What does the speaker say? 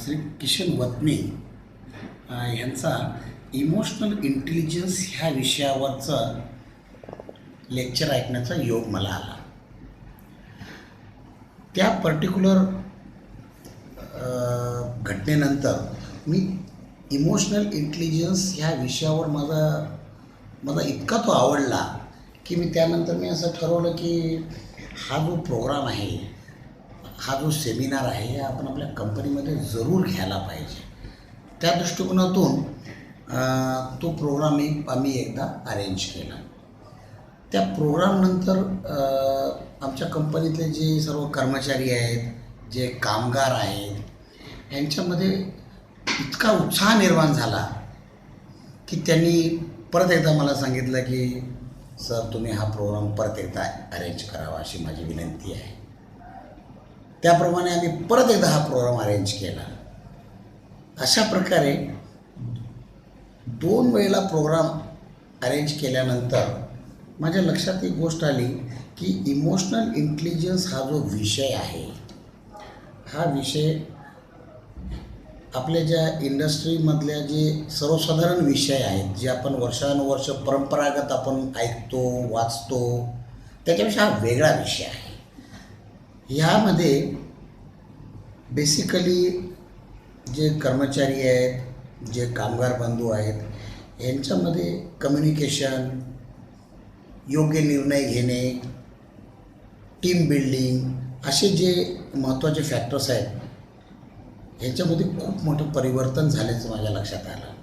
श्री किशन वतने यांचा emotional intelligence ह्या विषयावरचं lecture ऐकण्याचा योग मला आला. त्या पर्टिक्युलर घटनेनंतर मी इमोशनल इंटेलिजन्स ह्या विषयावर माझा इतका तो आवडला की त्यानंतर मी असं ठरवलं की हा जो प्रोग्राम आहे, हा जो सेमिनार आहे, हे आपण आपल्या कंपनीमध्ये जरूर घ्यायला पाहिजे. त्या दृष्टिकोनातून तो प्रोग्राम आम्ही एकदा अरेंज केला. त्या प्रोग्रामनंतर आमच्या कंपनीतले जे सर्व कर्मचारी आहेत, जे कामगार आहेत, यांच्यामध्ये इतका उत्साह निर्माण झाला की त्यांनी परत एकदा मला सांगितलं की सर, तुम्ही हा प्रोग्राम परत एकदा अरेंज करावा अशी माझी विनंती आहे. त्याप्रमाणे आम्ही परत एकदा हा प्रोग्राम अरेंज केला. अशा प्रकारे 2 वेळेला प्रोग्राम अरेंज केल्यानंतर माझ्या लक्षात एक गोष्ट आली की इमोशनल इंटेलिजन्स हा जो विषय आहे, हा विषय आपल्या ज्या इंडस्ट्रीमधल्या जे सर्वसाधारण विषय आहेत, जे आपण वर्षानुवर्ष परंपरागत आपण ऐकतो, वाचतो, त्याच्यापेक्षा हा वेगळा विषय आहे. ह्यामध्ये बेसिकली जे कर्मचारी आहेत, जे कामगार बंधू आहेत, यांच्यामध्ये कम्युनिकेशन, योग्य निर्णय घेणे, टीम बिल्डिंग असे जे महत्त्वाचे फॅक्टर्स आहेत, ह्याच्यामध्ये खूप मोठं परिवर्तन झाल्याचं माझ्या लक्षात आलं.